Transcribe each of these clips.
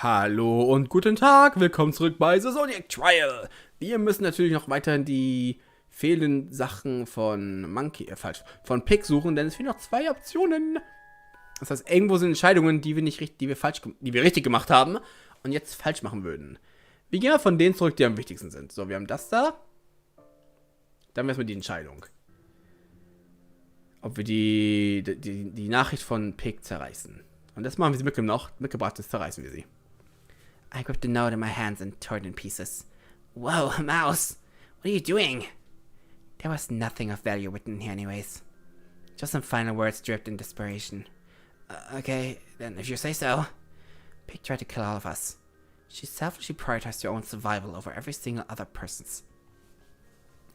Hallo und guten Tag, willkommen zurück bei The Zodiac Trial. Wir müssen natürlich noch weiterhin die fehlenden Sachen von von Pick suchen, denn es fehlen noch 2 Optionen. Das heißt, irgendwo sind Entscheidungen, die wir richtig gemacht haben und jetzt falsch machen würden. Wir gehen mal von denen zurück, die am wichtigsten sind. So, wir haben das da. Dann wäre es mit die Entscheidung. Ob wir die Nachricht von Pick zerreißen. Und das machen wir sie mitgebracht ist, zerreißen wir sie. I gripped the note in my hands and tore it in pieces. Whoa, mouse! What are you doing? There was nothing of value written here anyways. Just some final words dripped in desperation. Okay, then if you say so. Pig tried to kill all of us. She selfishly prioritized her own survival over every single other person's.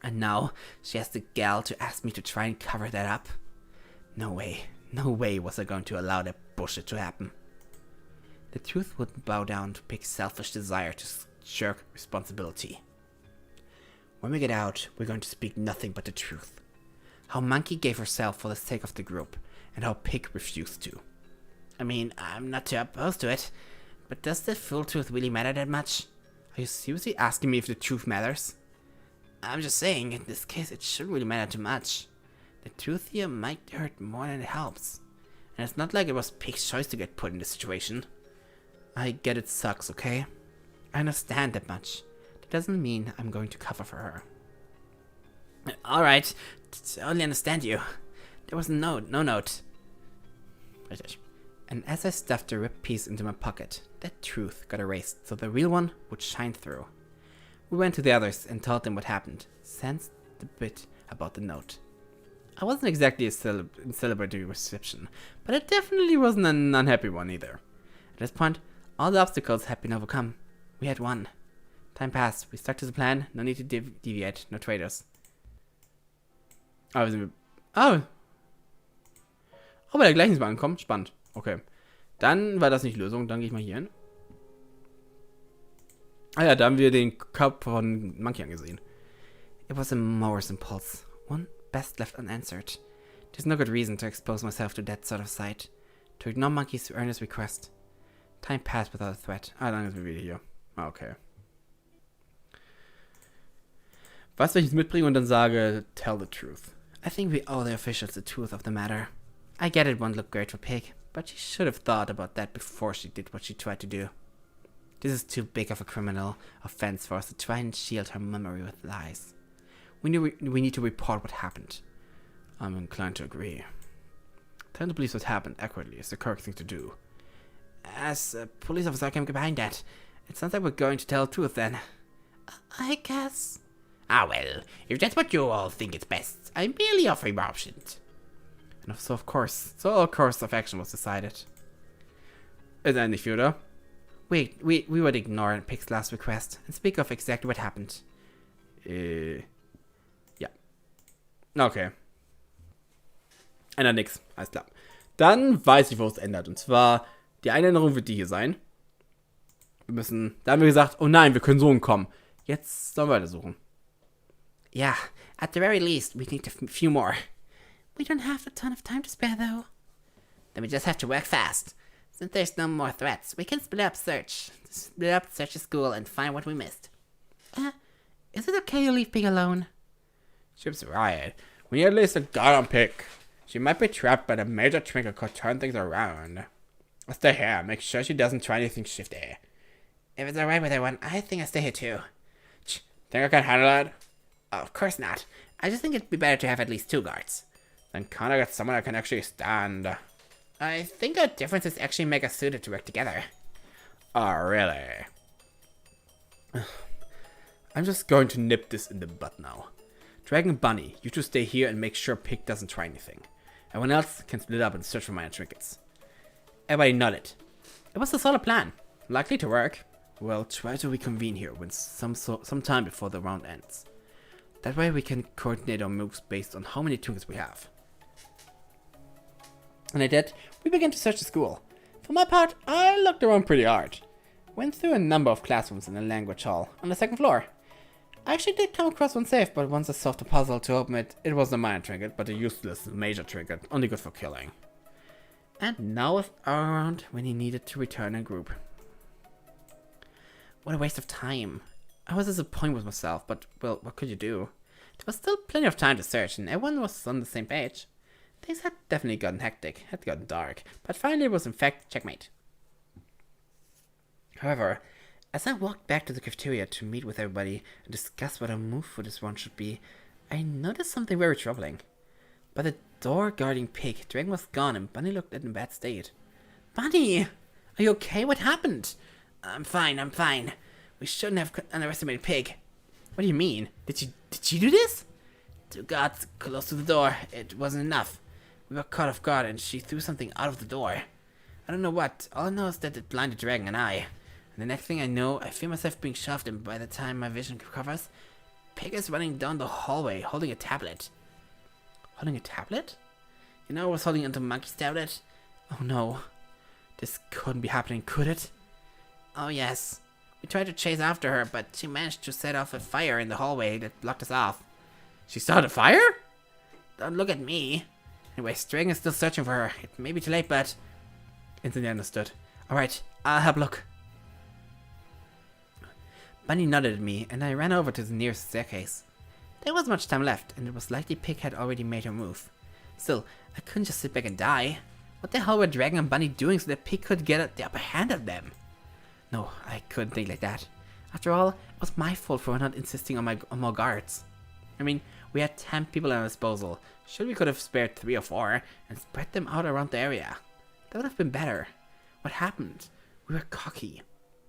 And now, she has the gall to ask me to try and cover that up? No way was I going to allow that bullshit to happen. The truth wouldn't bow down to Pig's selfish desire to shirk responsibility. When we get out, we're going to speak nothing but the truth. How Monkey gave herself for the sake of the group, and how Pig refused to. I mean, I'm not too opposed to it, but does the full truth really matter that much? Are you seriously asking me if the truth matters? I'm just saying, in this case, it shouldn't really matter too much. The truth here might hurt more than it helps. And it's not like it was Pig's choice to get put in this situation. I get it sucks, okay? I understand that much. That doesn't mean I'm going to cover for her. Alright, totally understand you. There was no note. And as I stuffed the ripped piece into my pocket, that truth got erased so the real one would shine through. We went to the others and told them what happened, sensed the bit about the note. I wasn't exactly a celebratory reception, but it definitely wasn't an unhappy one either. At this point, all the obstacles had been overcome. We had won. Time passed, we stuck to the plan, no need to deviate, no traitors. Oh, bei der gleichen Bahn ankommen? Spannend. Okay. Dann war das nicht Lösung, dann gehe ich mal hier hin. Ah ja, da haben wir den Kopf von Monkey angesehen. It was a mower's impulse. One best left unanswered. There's no good reason to expose myself to that sort of sight. To ignore Monkey's earnest request. Time passed without a threat. Ah, dann sind wir wieder hier. Ah, okay. Was, wenn ich es mitbringe und dann sage, tell the truth? I think we owe the officials the truth of the matter. I get it won't look great for Pig, but she should have thought about that before she did what she tried to do. This is too big of a criminal offense for us to try and shield her memory with lies. We need to report what happened. I'm inclined to agree. Telling the police what happened accurately is the correct thing to do. As a police officer, I can get behind that. It sounds like we're going to tell the truth then. I guess. Ah well, if that's what you all think is best, I'm merely offering my options. And so of course of action was decided. Ist endlich viel, oder? We would ignore Pig's last request and speak of exactly what happened. Ja. Okay. Ändert nix. Alles klar. Dann weiß ich, wo es ändert. Und zwar, die eine Änderung wird die hier sein. Da haben wir gesagt, oh nein, wir können so kommen. Jetzt sollen wir weitersuchen. Yeah, at the very least, we need a few more. We don't have a ton of time to spare, though. Then we just have to work fast. Since there's no more threats, we can split up search the school and find what we missed. Is it okay to leave Pig alone? Chip's right. We need at least a guard on Pig. She might be trapped, but a major trigger could turn things around. I'll stay here, make sure she doesn't try anything shifty. If it's alright with everyone, I think I'll stay here too. Think I can handle that? Oh, of course not. I just think it'd be better to have at least 2 guards. Then can't I get someone I can actually stand? I think our differences actually make us suited to work together. Oh, really? I'm just going to nip this in the bud now. Dragon and Bunny, you two stay here and make sure Pig doesn't try anything. Everyone else can split up and search for minor trinkets. Everybody nodded. It was a solid plan. Likely to work. We'll try to reconvene here when some time before the round ends. That way we can coordinate our moves based on how many trinkets we have. And at that, we began to search the school. For my part, I looked around pretty hard. Went through a number of classrooms in the language hall on the 2nd floor. I actually did come across one safe, but once I solved the puzzle to open it, it was a minor trinket, but a useless major trinket, only good for killing. And now was our round when he needed to return in group. What a waste of time. I was disappointed with myself, but, well, what could you do? There was still plenty of time to search, and everyone was on the same page. Things had definitely gotten hectic, had gotten dark, but finally it was in fact checkmate. However, as I walked back to the cafeteria to meet with everybody and discuss what our move for this one should be, I noticed something very troubling. By the door guarding Pig, Dragon was gone and Bunny looked in a bad state. Bunny! Are you okay? What happened? I'm fine. We shouldn't have underestimated Pig. What do you mean? Did she do this? Two guards close to the door. It wasn't enough. We were caught off guard and she threw something out of the door. I don't know what. All I know is that it blinded Dragon and I. And the next thing I know, I feel myself being shoved, and by the time my vision recovers, Pig is running down the hallway holding a tablet. Holding a tablet? You know I was holding onto Monkey's tablet? Oh no. This couldn't be happening, could it? Oh yes. We tried to chase after her, but she managed to set off a fire in the hallway that blocked us off. She started a fire? Don't look at me. Anyway, String is still searching for her. It may be too late, but... Instantly understood. Alright, I'll have a look. Bunny nodded at me, and I ran over to the nearest staircase. There wasn't much time left, and it was likely Pig had already made her move. Still, I couldn't just sit back and die. What the hell were Dragon and Bunny doing so that Pig could get the upper hand of them? No, I couldn't think like that. After all, it was my fault for not insisting on more guards. I mean, we had 10 people at our disposal. Sure, we could have spared 3 or 4 and spread them out around the area. That would have been better. What happened? We were cocky.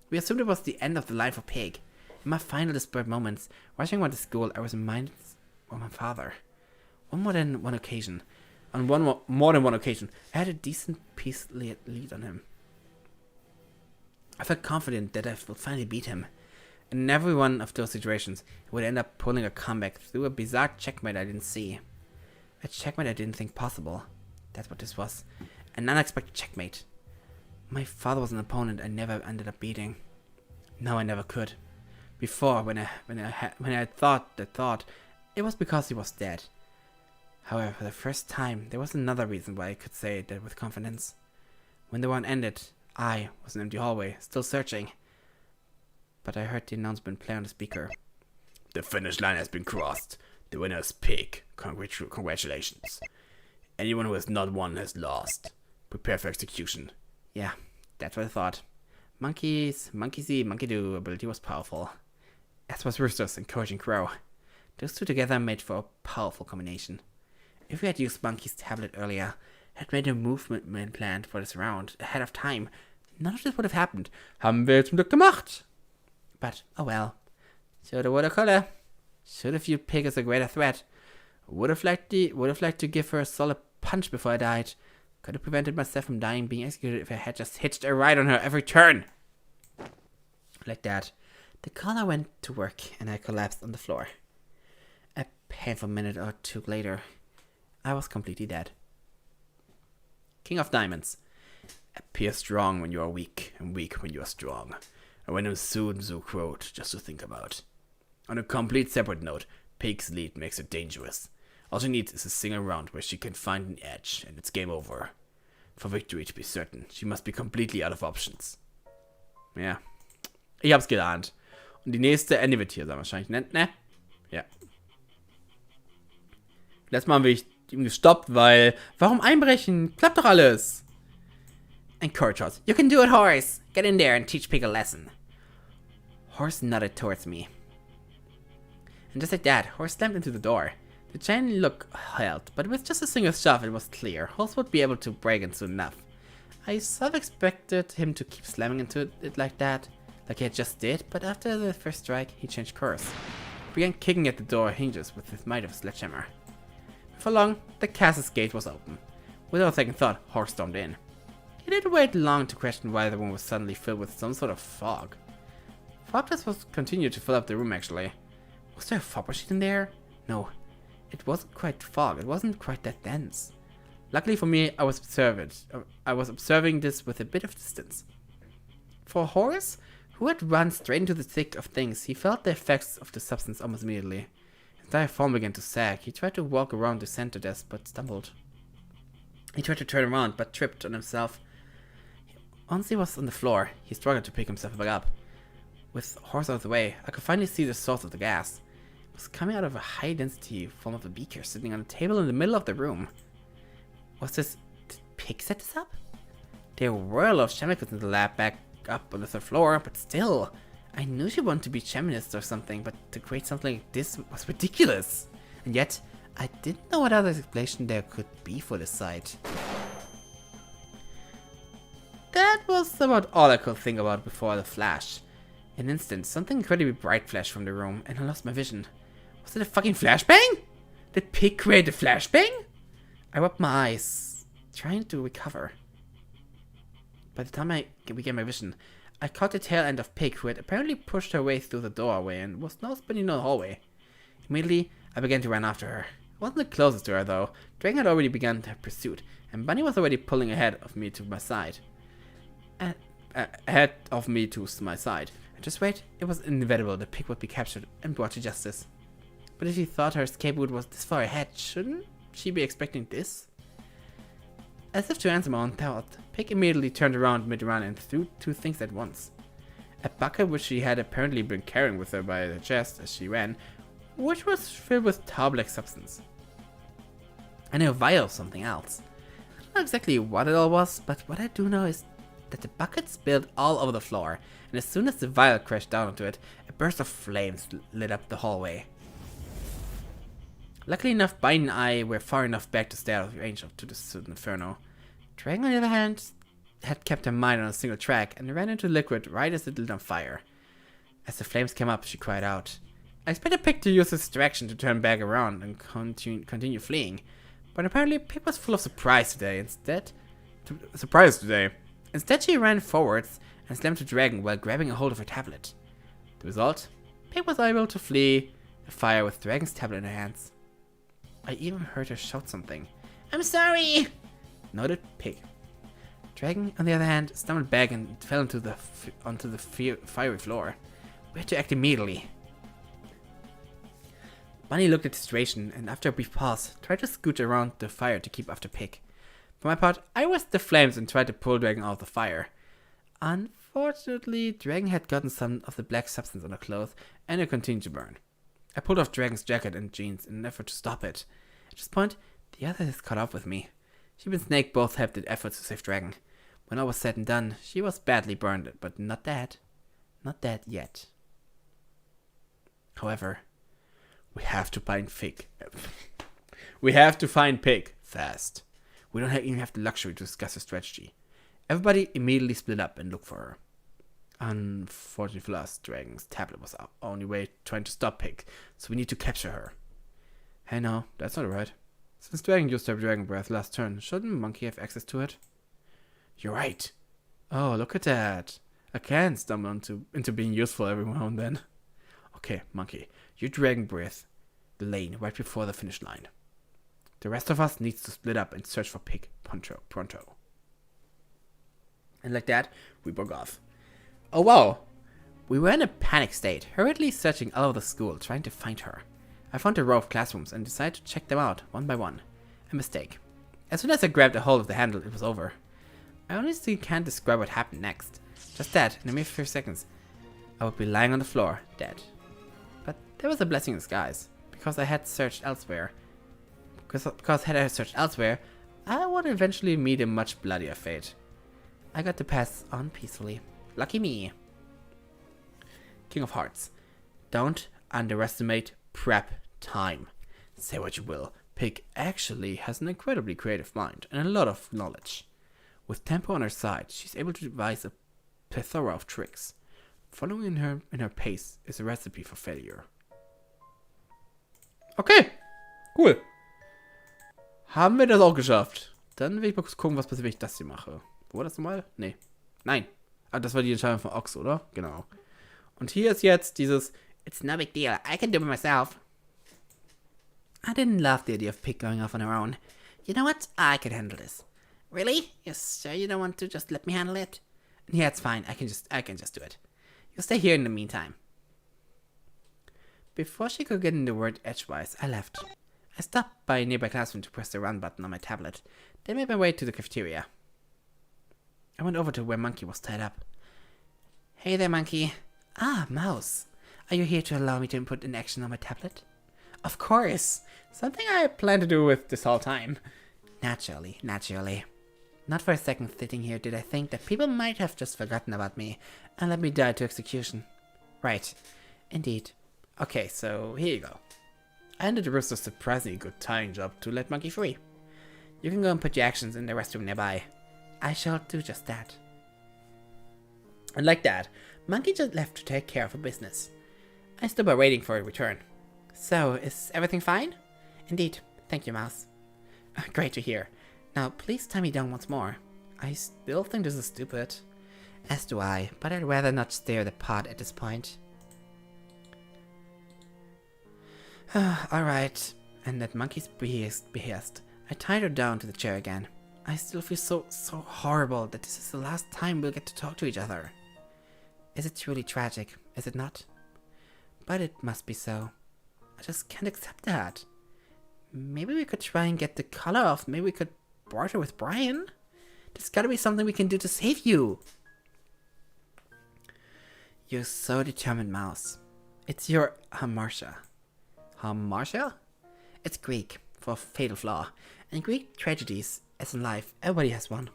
We assumed it was the end of the line for Pig. In my final desperate moments, rushing around the school, I was reminded of my father. On more than one occasion, I had a decent piece lead on him. I felt confident that I would finally beat him. In every one of those situations, he would end up pulling a comeback through a bizarre checkmate I didn't see. A checkmate I didn't think possible. That's what this was. An unexpected checkmate. My father was an opponent I never ended up beating. No, I never could. Before, when I thought the thought, it was because he was dead. However, for the first time, there was another reason why I could say that with confidence. When the one ended, I was in an empty hallway, still searching. But I heard the announcement play on the speaker. The finish line has been crossed. The winner is Pig. Congratulations. Anyone who has not won has lost. Prepare for execution. Yeah, that's what I thought. Monkey see, monkey do ability was powerful. As was Rooster's encouraging crow. Those two together made for a powerful combination. If we had used Monkey's tablet earlier, had made a movement plan for this round ahead of time, none of this would have happened. Haben wir zum Glück gemacht. But, oh well. Shoulda, woulda, coulda. Should have viewed Pig as a greater threat. Would have liked to give her a solid punch before I died. Could have prevented myself from dying being executed if I had just hitched a ride on her every turn. Like that, the collar went to work and I collapsed on the floor. A painful minute or two later, I was completely dead. King of Diamonds. Appear strong when you are weak, and weak when you are strong. A random Sun Tzu quote just to think about. On a complete separate note, Pig's lead makes her dangerous. All she needs is a single round where she can find an edge, and it's game over. For victory to be certain, she must be completely out of options. Ja. Ich hab's geahnt. Und die nächste Ende wird hier sein wahrscheinlich, ne? Ja. Letztes Mal habe ich ihm gestoppt, weil... Warum einbrechen? Klappt doch alles. Encourage Horse. You can do it, Horse. Get in there and teach Pig a lesson. Horse nodded towards me. And just like that, Horse slammed into the door. The chain look held, but with just a single shove it was clear. Horse would be able to break in soon enough. I sort of expected him to keep slamming into it like that, like he had just did, but after the first strike, he changed course. He began kicking at the door hinges with the might of a sledgehammer. Before long, the castle's gate was open. Without a second thought, Horse stormed in. He didn't wait long to question why the room was suddenly filled with some sort of fog. Fog just continued to fill up the room actually. Was there a fog machine in there? No. It wasn't quite fog, it wasn't quite that dense. Luckily for me, I was observing this with a bit of distance. For Horse, who had run straight into the thick of things, he felt the effects of the substance almost immediately. His entire form began to sag. He tried to walk around the center desk, but stumbled. He tried to turn around, but tripped on himself. Once he was on the floor, he struggled to pick himself back up. With the horse out of the way, I could finally see the source of the gas. It was coming out of a high-density form of a beaker sitting on a table in the middle of the room. Did Pig set this up? There were a lot of chemicals in the lab back up on the third floor, but still, I knew she wanted to be chemist or something, but to create something like this was ridiculous. And yet, I didn't know what other explanation there could be for this site. That was about all I could think about before the flash. In an instant, something incredibly bright flashed from the room, and I lost my vision. Was it a fucking flashbang? Did Pig create a flashbang? I rubbed my eyes, trying to recover. By the time I regained my vision, I caught the tail end of Pig, who had apparently pushed her way through the doorway and was now spinning down the hallway. Immediately, I began to run after her. I wasn't the closest to her, though. Dragon had already begun her pursuit, and Bunny was already pulling ahead of me to my side. And just wait, it was inevitable that Pig would be captured and brought to justice. But if she thought her escape route was this far ahead, shouldn't she be expecting this? As if to answer my own thought, Pig immediately turned around mid-run and threw two things at once. A bucket which she had apparently been carrying with her by the chest as she ran, which was filled with tar-black substance. And a vial of something else. I don't know exactly what it all was, but what I do know is that the bucket spilled all over the floor, and as soon as the vial crashed down onto it, a burst of flames lit up the hallway. Luckily enough, Bunny and I were far enough back to stay out of range to the inferno. Dragon, on the other hand, had kept her mind on a single track and ran into the liquid right as it lit on fire. As the flames came up, she cried out. I expected Pig to use this distraction to turn back around and continue fleeing, but apparently Pig was full of surprise today. Instead, she ran forwards and slammed the dragon while grabbing a hold of her tablet. The result? Pig was able to flee the fire with Dragon's tablet in her hands. I even heard her shout something. I'm sorry! Noted Pig. Dragon, on the other hand, stumbled back and fell onto the fiery floor. We had to act immediately. Bunny looked at the situation and after a brief pause, tried to scoot around the fire to keep after Pig. For my part, I risked the flames and tried to pull Dragon out of the fire. Unfortunately, Dragon had gotten some of the black substance on her clothes and it continued to burn. I pulled off Dragon's jacket and jeans in an effort to stop it. At this point, the others caught up with me. Sheep and Snake both helped in efforts to save Dragon. When all was said and done, she was badly burned, but not dead. Not dead yet. However, we have to find Pig. We have to find Pig fast. We don't even have the luxury to discuss a strategy. Everybody immediately split up and looked for her. Unfortunately for us, Dragon's tablet was our only way trying to stop Pig, so we need to capture her. Hey no, that's not right. Since Dragon used her dragon breath last turn, shouldn't Monkey have access to it? You're right. Oh, look at that. I can stumble into being useful every now and then. Okay, Monkey, you dragon breath the lane right before the finish line. The rest of us needs to split up and search for Pig pronto. And like that, we broke off. Oh wow! We were in a panic state, hurriedly searching all over the school, trying to find her. I found a row of classrooms and decided to check them out, one by one. A mistake. As soon as I grabbed a hold of the handle, it was over. I honestly can't describe what happened next. Just that, in a mere few seconds, I would be lying on the floor, dead. But there was a blessing in disguise, because I had searched elsewhere. Because had I searched elsewhere, I would eventually meet a much bloodier fate. I got to pass on peacefully. Lucky me. King of Hearts. Don't underestimate prep time. Say what you will, Pig actually has an incredibly creative mind and a lot of knowledge. With tempo on her side, she's able to devise a plethora of tricks. Following in her pace is a recipe for failure. Okay, cool. Haben wir das auch geschafft. Dann will ich mal kurz gucken, was passiert, wenn ich das hier mache. Wo war das nochmal? Nee. Nein. Ah, das war die Entscheidung von Ox, oder? Genau. Und hier ist jetzt dieses It's no big deal, I can do it myself. I didn't love the idea of Pig going off on her own. You know what? I can handle this. Really? You're sure you don't want to just let me handle it? Yeah, it's fine. I can just do it. You stay here in the meantime. Before she could get in the word edgewise, I left. I stopped by a nearby classroom to press the run button on my tablet, then made my way to the cafeteria. I went over to where Monkey was tied up. Hey there, Monkey. Ah, Mouse. Are you here to allow me to input an action on my tablet? Of course. Something I plan to do with this whole time. Naturally. Not for a second sitting here did I think that people might have just forgotten about me and let me die to execution. Right. Indeed. Okay, so here you go. I handed the rooster a surprisingly good tying job to let Monkey free. You can go and put your actions in the restroom nearby. I shall do just that. And like that, Monkey just left to take care of her business. I stood by waiting for a return. So, is everything fine? Indeed. Thank you, Mouse. Great to hear. Now, please tie me down once more. I still think this is stupid. As do I, but I'd rather not stir the pot at this point. Alright. And at Monkey's behest, I tied her down to the chair again. I still feel so horrible that this is the last time we'll get to talk to each other. Is it truly tragic, is it not? But it must be so. I just can't accept that. Maybe we could try and get the color off. Maybe we could barter with Brian. There's gotta be something we can do to save you. You're so determined, Mouse. It's your hamartia. Hamartia? It's Greek for a fatal flaw. In Greek tragedies, as in life, everybody has one.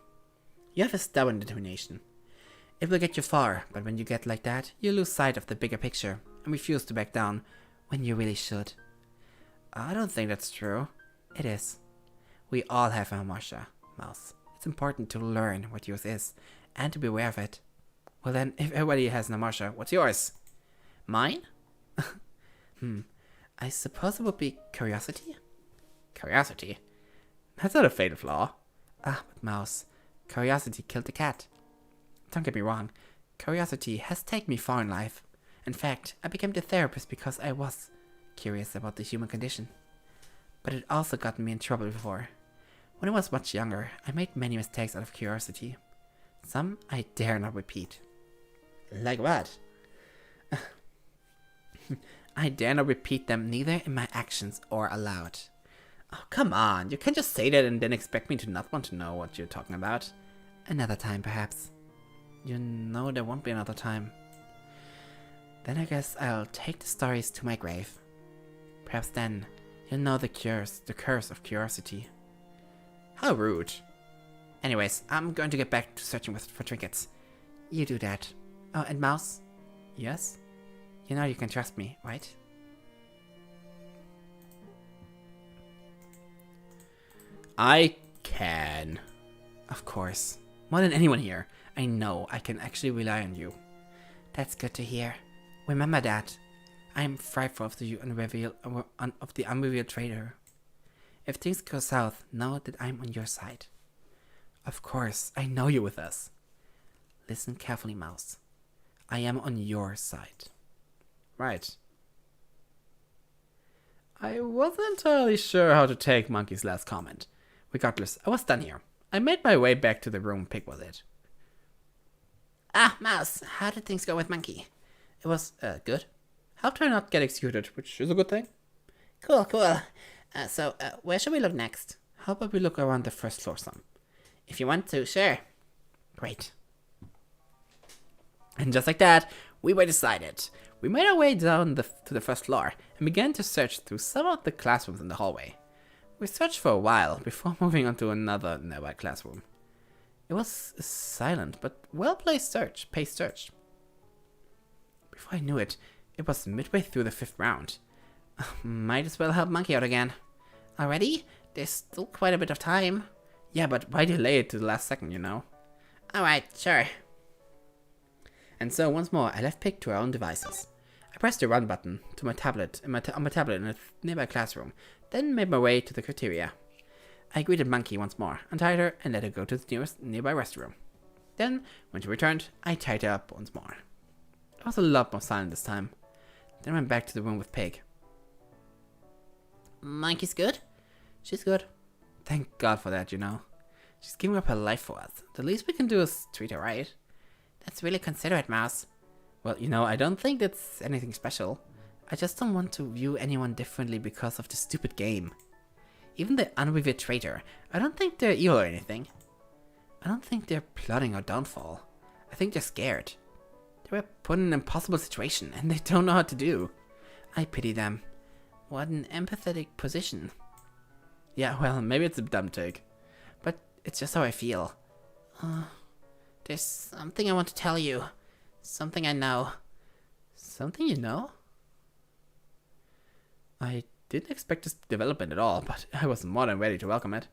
You have a stubborn determination. It will get you far, but when you get like that, you lose sight of the bigger picture and refuse to back down when you really should. I don't think that's true. It is. We all have a hamartia, Mouse. It's important to learn what yours is and to be aware of it. Well then, if everybody has an hamartia, what's yours? Mine? I suppose it would be curiosity? Curiosity? That's not a fatal flaw. Ah, but Mouse, curiosity killed the cat. Don't get me wrong, curiosity has taken me far in life. In fact, I became the therapist because I was curious about the human condition. But it also got me in trouble before. When I was much younger, I made many mistakes out of curiosity. Some I dare not repeat. Like what? I dare not repeat them neither in my actions or aloud. Oh, come on, you can't just say that and then expect me to not want to know what you're talking about. Another time, perhaps. You know there won't be another time. Then I guess I'll take the stories to my grave. Perhaps then you'll know the curse of curiosity. How rude. Anyways, I'm going to get back to searching for trinkets. You do that. Oh, and Mouse? Yes? You know you can trust me, right? I can. Of course. More than anyone here. I know I can actually rely on you. That's good to hear. Remember that. I am frightful of the unrevealed traitor. If things go south, know that I'm on your side. Of course, I know you're with us. Listen carefully, Mouse. I am on your side. Right. I wasn't entirely sure how to take Monkey's last comment. Regardless, I was done here. I made my way back to the room Pig was in. Ah, Mouse, how did things go with Monkey? It was, good. Helped her not get executed, which is a good thing. Cool. So, where should we look next? How about we look around the first floor some? If you want to, sure. Great. And just like that, we were decided. We made our way down to the first floor and began to search through some of the classrooms in the hallway. We searched for a while before moving on to another nearby classroom. It was a silent but well-placed paced search. Before I knew it, it was midway through the 5th round. Might as well help Monkey out again. Already? There's still quite a bit of time. Yeah, but why delay it to the last second, you know? Alright, sure. And so once more, I left Pig to our own devices. I pressed the run button to my tablet on my tablet in a nearby classroom, then made my way to the cafeteria. I greeted Monkey once more, untied her, and let her go to the nearest nearby restroom. Then, when she returned, I tied her up once more. It was a lot more silent this time. Then I went back to the room with Pig. Monkey's good? She's good. Thank God for that, you know. She's giving up her life for us. The least we can do is treat her right. That's really considerate, Mouse. Well, you know, I don't think that's anything special. I just don't want to view anyone differently because of the stupid game. Even the unrevealed traitor, I don't think they're evil or anything. I don't think they're plotting our downfall. I think they're scared. They were put in an impossible situation, and they don't know how to do. I pity them. What an empathetic position. Yeah, well, maybe it's a dumb take. But it's just how I feel. There's something I want to tell you. Something I know. Something you know? I didn't expect this development at all, but I was more than ready to welcome it.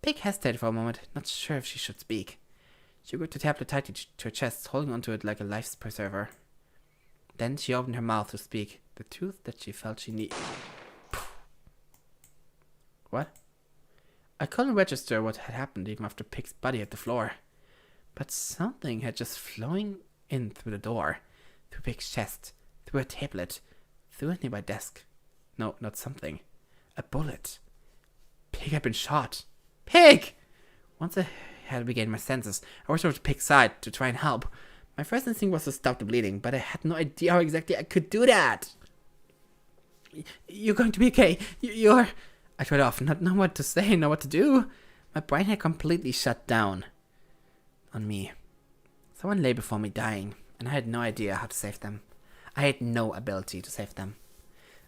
Pig hesitated for a moment, not sure if she should speak. She gripped the tablet tightly to her chest, holding onto it like a life preserver. Then she opened her mouth to speak, the truth that she felt she needed. What? I couldn't register what had happened even after Pig's body hit the floor. But something had just flowing in through the door, through Pig's chest, through her tablet, through a nearby desk. No, not something. A bullet. Pig had been shot. Pig! Once I had regained my senses, I rushed over to Pig's side to try and help. My first instinct was to stop the bleeding, but I had no idea how exactly I could do that. You're going to be okay. You're... I tried off, not knowing what to say, not what to do. My brain had completely shut down on me. Someone lay before me dying, and I had no idea how to save them. I had no ability to save them.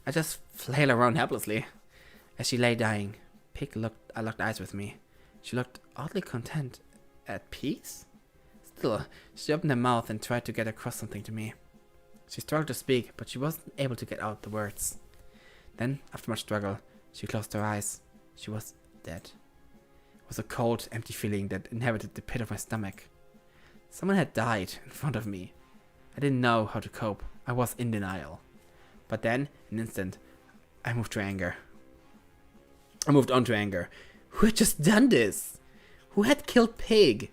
I just flailed around helplessly. As she lay dying, Pig looked eyes with me. She looked oddly content. At peace? Still, she opened her mouth and tried to get across something to me. She struggled to speak, but she wasn't able to get out the words. Then, after much struggle, she closed her eyes. She was dead. It was a cold, empty feeling that inhabited the pit of my stomach. Someone had died in front of me. I didn't know how to cope. I was in denial. But then, in an instant, I moved on to anger. Who had just done this? Who had killed Pig?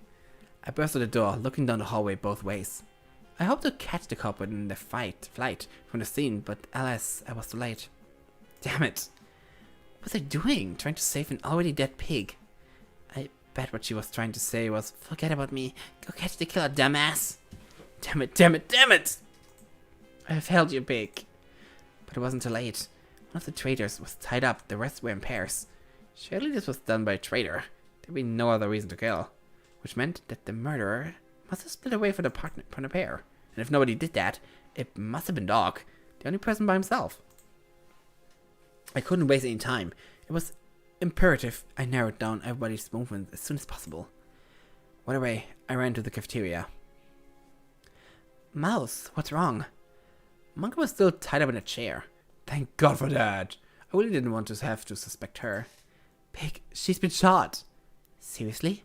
I burst out the door, looking down the hallway both ways. I hoped to catch the culprit in the flight from the scene, but alas, I was too late. Damn it. What was I doing? Trying to save an already dead pig? I bet what she was trying to say was, forget about me. Go catch the killer, dumbass. Damn it, damn it, damn it! I failed you, Pig. But it wasn't too late. One of the traitors was tied up, the rest were in pairs. Surely this was done by a traitor. There'd be no other reason to kill. Which meant that the murderer must have split away from the pair. And if nobody did that, it must have been Dog, the only person by himself. I couldn't waste any time. It was imperative I narrowed down everybody's movements as soon as possible. Right away, I ran to the cafeteria. Mouse, what's wrong? Monkey was still tied up in a chair. Thank God for that. I really didn't want to have to suspect her. Pig, she's been shot. Seriously?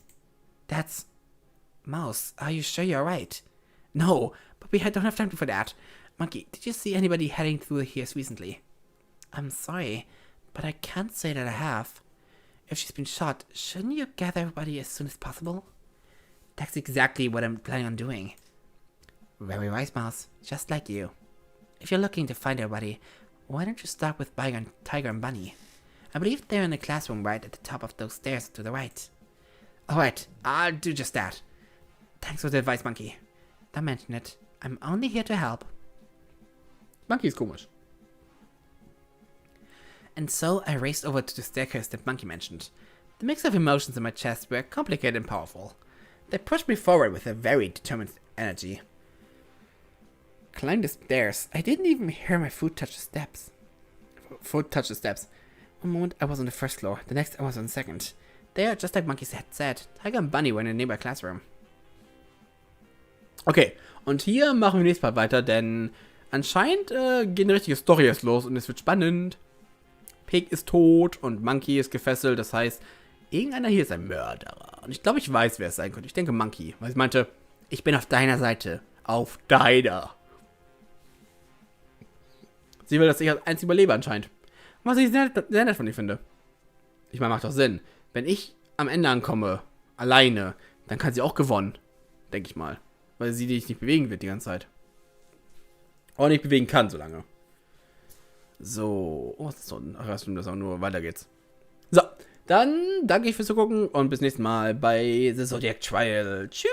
That's... Mouse, are you sure you're right? No, but we don't have time for that. Monkey, did you see anybody heading through here recently? I'm sorry, but I can't say that I have. If she's been shot, shouldn't you gather everybody as soon as possible? That's exactly what I'm planning on doing. Very wise, Mouse, just like you. If you're looking to find everybody, why don't you start with Tiger and Bunny? I believe they're in the classroom right at the top of those stairs to the right. Alright, I'll do just that. Thanks for the advice, Monkey. Don't mention it. I'm only here to help. Monkey ist komisch. And so I raced over to the staircase that Monkey mentioned. The mix of emotions in my chest were complicated and powerful. They pushed me forward with a very determined energy. Climbing the stairs, I didn't even hear my foot touch the steps. One moment I was on the first floor, the next I was on the second. There, just like Monkey had said, Tiger und Bunny were in a nearby classroom. Okay, und hier machen wir nächstes Mal weiter, denn anscheinend geht eine richtige Story erst los und es wird spannend. Pig ist tot und Monkey ist gefesselt, das heißt, irgendeiner hier ist ein Mörderer. Und ich glaube, ich weiß, wer es sein könnte. Ich denke Monkey, weil ich meinte, ich bin auf deiner Seite. Auf deiner. Sie will, dass ich als einzig überlebe anscheinend. Was ich sehr nett von ihr finde. Ich meine, macht doch Sinn. Wenn ich am Ende ankomme, alleine, dann kann sie auch gewonnen. Denke ich mal. Weil sie dich nicht bewegen wird die ganze Zeit. Auch nicht bewegen kann, solange. So. Oh, was ist so? Ach ja, stimmt, das auch nur. Weiter geht's. So. Dann danke ich fürs Zugucken und bis nächstes Mal bei The Zodiac Trial. Tschüss.